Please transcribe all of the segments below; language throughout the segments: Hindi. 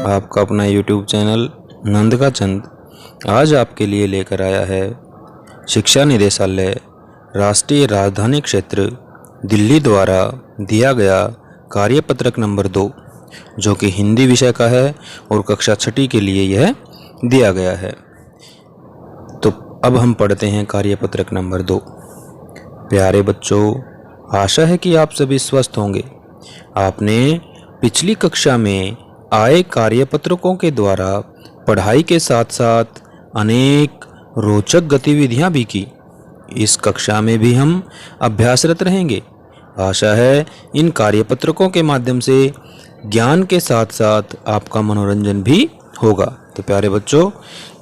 आपका अपना YouTube चैनल नंद का चंद आज आपके लिए लेकर आया है शिक्षा निदेशालय राष्ट्रीय राजधानी क्षेत्र दिल्ली द्वारा दिया गया कार्यपत्रक नंबर 2 जो कि हिंदी विषय का है और कक्षा 6ठी के लिए यह दिया गया है। तो अब हम पढ़ते हैं कार्यपत्रक नंबर 2। प्यारे बच्चों, आशा है कि आप सभी स्वस्थ होंगे। आपने पिछली कक्षा में आए कार्यपत्रकों के द्वारा पढ़ाई के साथ साथ अनेक रोचक गतिविधियां भी की। इस कक्षा में भी हम अभ्यासरत रहेंगे। आशा है इन कार्यपत्रकों के माध्यम से ज्ञान के साथ साथ आपका मनोरंजन भी होगा। तो प्यारे बच्चों,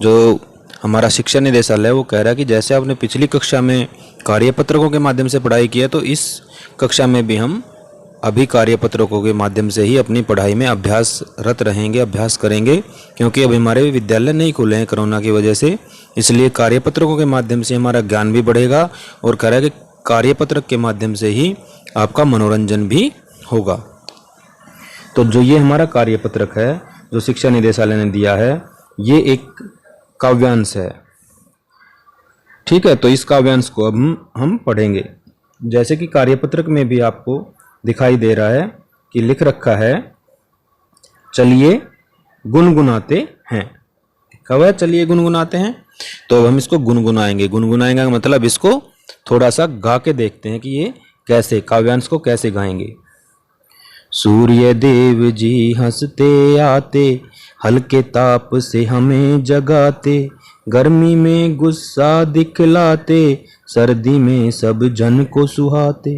जो हमारा शिक्षा निदेशालय वो कह रहा है कि जैसे आपने पिछली कक्षा में कार्यपत्रकों के माध्यम से पढ़ाई की है, तो इस कक्षा में भी हम अभी कार्यपत्रकों के माध्यम से ही अपनी पढ़ाई में अभ्यासरत रहेंगे, अभ्यास करेंगे, क्योंकि अभी हमारे विद्यालय नहीं खुले हैं कोरोना की वजह से। इसलिए कार्यपत्रकों के माध्यम से हमारा ज्ञान भी बढ़ेगा और कह रहा है कि कार्यपत्रक के माध्यम से ही आपका मनोरंजन भी होगा। तो जो ये हमारा कार्यपत्रक है जो शिक्षा निदेशालय ने दिया है, ये एक काव्यांश है। ठीक है, तो इस काव्यांश को अब हम पढ़ेंगे। जैसे कि कार्यपत्रक में भी आपको दिखाई दे रहा है कि लिख रखा है, चलिए गुनगुनाते हैं। कब है चलिए गुनगुनाते हैं? तो अब हम इसको गुनगुनाएंगे। गुनगुनाएंगे का मतलब इसको थोड़ा सा गा के देखते हैं कि ये कैसे, काव्यांश को कैसे गाएंगे। सूर्य देव जी हंसते आते, हल्के ताप से हमें जगाते, गर्मी में गुस्सा दिखलाते, सर्दी में सब जन को सुहाते।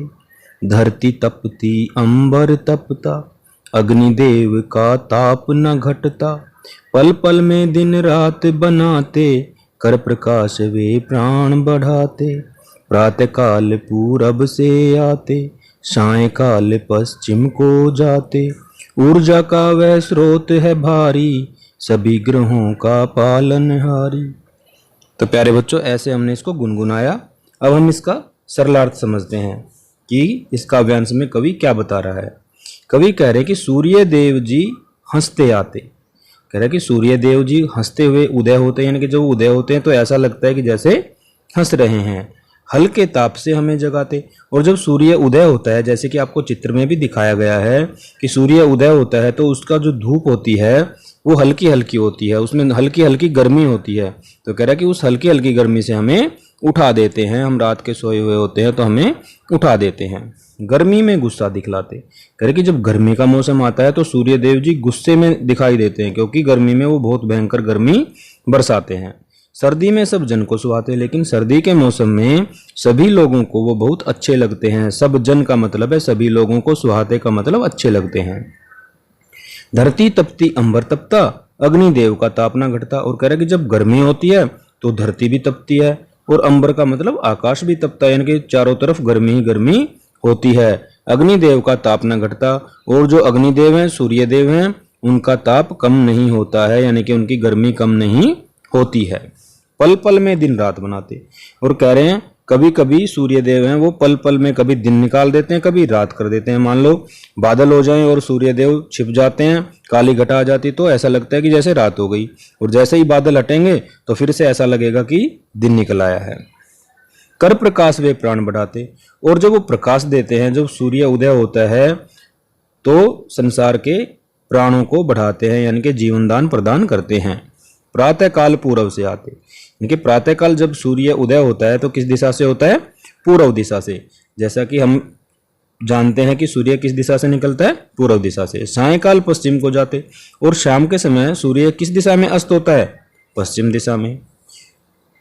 धरती तपती अंबर तपता, अग्निदेव का ताप न घटता, पल पल में दिन रात बनाते, कर प्रकाश वे प्राण बढ़ाते। प्रातः काल पूरब से आते, सायंकाल पश्चिम को जाते, ऊर्जा का वह स्रोत है भारी, सभी ग्रहों का पालनहारी। तो प्यारे बच्चों, ऐसे हमने इसको गुनगुनाया। अब हम इसका सरलार्थ समझते हैं कि इस काव्यांश में कवि क्या बता रहा है। कवि कह रहे कि सूर्य देव जी हंसते आते, कह रहे कि सूर्य देव जी हंसते हुए उदय होते हैं, यानी कि जब उदय होते हैं तो ऐसा लगता है कि जैसे हंस रहे हैं। हल्के ताप से हमें जगाते, और जब सूर्य उदय होता है, जैसे कि आपको चित्र में भी दिखाया गया है कि सूर्य उदय होता है तो उसका जो धूप होती है वो हल्की हल्की होती है, उसमें हल्की हल्की गर्मी होती है। तो कह रहा है कि उस हल्की हल्की गर्मी से हमें उठा देते हैं। हम रात के सोए हुए होते हैं तो हमें उठा देते हैं। गर्मी में गुस्सा दिखलाते, कह रहे कि जब गर्मी का मौसम आता है तो सूर्य देव जी गुस्से में दिखाई देते हैं, क्योंकि गर्मी में वो बहुत भयंकर गर्मी बरसाते हैं। सर्दी में सब जन को सुहाते, लेकिन सर्दी के मौसम में सभी लोगों को वो बहुत अच्छे लगते हैं। सब जन का मतलब है सभी लोगों को, सुहाते का मतलब अच्छे लगते हैं। धरती तपती अंबर तपता, अग्निदेव का ताप न घटता, और कह रहे कि जब गर्मी होती है तो धरती भी तपती है, और अंबर का मतलब आकाश भी तपता है, यानी कि चारों तरफ गर्मी ही गर्मी होती है। अग्निदेव का ताप न घटता, और जो अग्निदेव हैं, सूर्यदेव हैं, उनका ताप कम नहीं होता है, यानी कि उनकी गर्मी कम नहीं होती है। पल पल में दिन रात बनाते, और कह रहे हैं कभी कभी सूर्यदेव हैं वो पल पल में कभी दिन निकाल देते हैं, कभी रात कर देते हैं। मान लो बादल हो जाएं और सूर्यदेव छिप जाते हैं, काली घटा आ जाती, तो ऐसा लगता है कि जैसे रात हो गई, और जैसे ही बादल हटेंगे तो फिर से ऐसा लगेगा कि दिन निकल आया है। कर प्रकाश वे प्राण बढ़ाते, और जब वो प्रकाश देते हैं, जब सूर्य उदय होता है तो संसार के प्राणों को बढ़ाते हैं, यानी कि जीवन दान प्रदान करते हैं। प्रातः काल पूर्व से आते, यानी कि प्रातः काल जब सूर्य उदय होता है तो किस दिशा से होता है? पूर्व दिशा से। जैसा कि हम जानते हैं कि सूर्य किस दिशा से निकलता है? पूर्व दिशा से। सायंकाल पश्चिम को जाते, और शाम के समय सूर्य किस दिशा में अस्त होता है? पश्चिम दिशा में।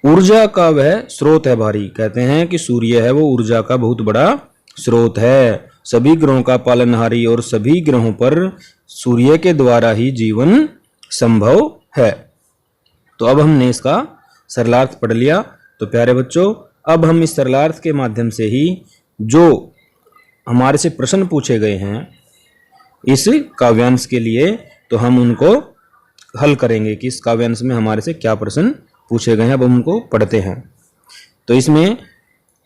ऊर्जा का वह स्रोत है भारी, कहते हैं कि सूर्य है वो ऊर्जा का बहुत बड़ा स्रोत है, सभी ग्रहों का पालनहारी, और सभी ग्रहों पर सूर्य के द्वारा ही जीवन संभव है। तो अब हमने इसका सरलार्थ पढ़ लिया। तो प्यारे बच्चों, अब हम इस सरलार्थ के माध्यम से ही जो हमारे से प्रश्न पूछे गए हैं इस काव्यांश के लिए, तो हम उनको हल करेंगे कि इस काव्यांश में हमारे से क्या प्रश्न पूछे गए हैं। अब हम उनको पढ़ते हैं। तो इसमें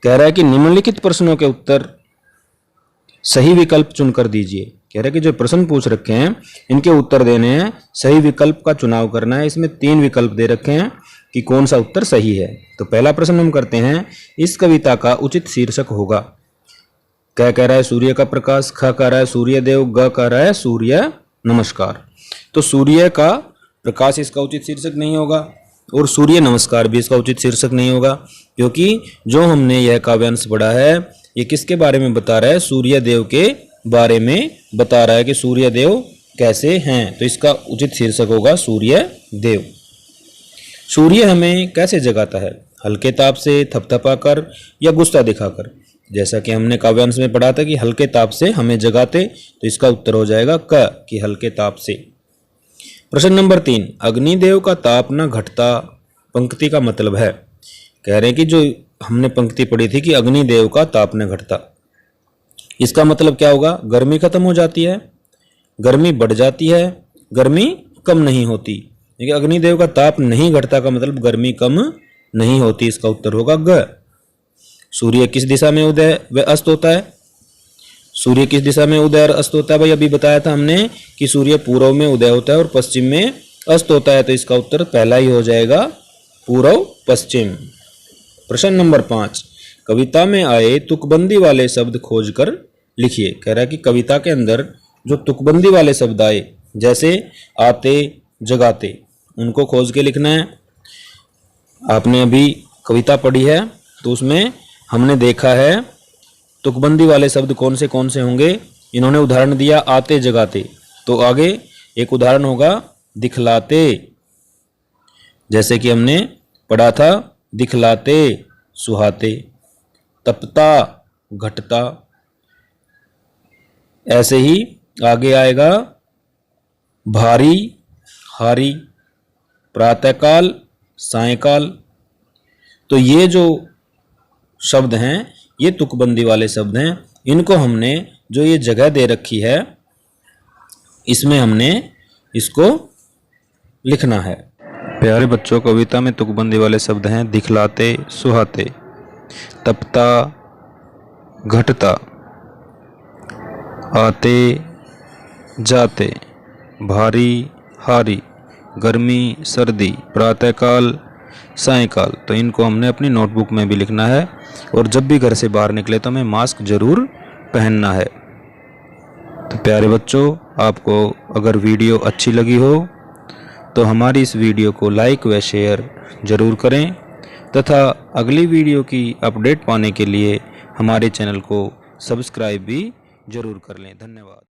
कह रहा है कि निम्नलिखित प्रश्नों के उत्तर सही विकल्प चुनकर दीजिए। कह रहे कि जो प्रश्न पूछ रखे हैं इनके उत्तर देने हैं, सही विकल्प का चुनाव करना है। इसमें 3 विकल्प दे रखे हैं कि कौन सा उत्तर सही है। तो पहला प्रश्न हम करते हैं, इस कविता का उचित शीर्षक होगा। क्या कह रहा है? सूर्य का प्रकाश। ख कह रहा है सूर्य देव। ग कह रहा है सूर्य नमस्कार। तो सूर्य का प्रकाश इसका उचित शीर्षक नहीं होगा और सूर्य नमस्कार भी इसका उचित शीर्षक नहीं होगा, क्योंकि जो हमने यह काव्यांश पढ़ा है ये किसके बारे में बता रहा है? सूर्य देव के बारे में बता रहा है कि सूर्य देव कैसे हैं। तो इसका उचित शीर्षक होगा सूर्य देव। सूर्य हमें कैसे जगाता है? हल्के ताप से, थपथपाकर या गुस्सा दिखाकर। जैसा कि हमने काव्यांश में पढ़ा था कि हल्के ताप से हमें जगाते, तो इसका उत्तर हो जाएगा क कि हल्के ताप से। प्रश्न नंबर 3, अग्निदेव का ताप न घटता पंक्ति का मतलब है। कह रहे हैं कि जो हमने पंक्ति पढ़ी थी कि अग्निदेव का ताप न घटता, इसका मतलब क्या होगा? गर्मी खत्म हो जाती है, गर्मी बढ़ जाती है, गर्मी कम नहीं होती। देखिए अग्निदेव का ताप नहीं घटता का मतलब गर्मी कम नहीं होती। इसका उत्तर होगा ग। सूर्य किस दिशा में उदय व अस्त होता है? सूर्य किस दिशा में उदय और अस्त होता है? भाई अभी बताया था हमने कि सूर्य पूर्व में उदय होता है और पश्चिम में अस्त होता है। तो इसका उत्तर पहला ही हो जाएगा, पूर्व पश्चिम। प्रश्न नंबर 5, कविता में आए तुकबंदी वाले शब्द खोजकर लिखिए। कह रहा है कि कविता के अंदर जो तुकबंदी वाले शब्द आए, जैसे आते, जगाते, उनको खोज के लिखना है। आपने अभी कविता पढ़ी है तो उसमें हमने देखा है तुकबंदी वाले शब्द कौन से होंगे। इन्होंने उदाहरण दिया आते, जगाते, तो आगे एक उदाहरण होगा दिखलाते। जैसे कि हमने पढ़ा था दिखलाते, सुहाते, तपता, घटता। ऐसे ही आगे आएगा भारी, हारी, प्रातःकाल, सायंकाल। तो ये जो शब्द हैं ये तुकबंदी वाले शब्द हैं। इनको हमने जो ये जगह दे रखी है इसमें हमने इसको लिखना है। प्यारे बच्चों, कविता में तुकबंदी वाले शब्द हैं दिखलाते, सुहाते, तपता, घटता, आते, जाते, भारी, हारी, गर्मी, सर्दी, प्रातःकाल, सायंकाल। तो इनको हमने अपनी नोटबुक में भी लिखना है और जब भी घर से बाहर निकले तो हमें मास्क जरूर पहनना है। तो प्यारे बच्चों, आपको अगर वीडियो अच्छी लगी हो तो हमारी इस वीडियो को लाइक व शेयर जरूर करें तथा अगली वीडियो की अपडेट पाने के लिए हमारे चैनल को सब्सक्राइब भी जरूर कर लें। धन्यवाद।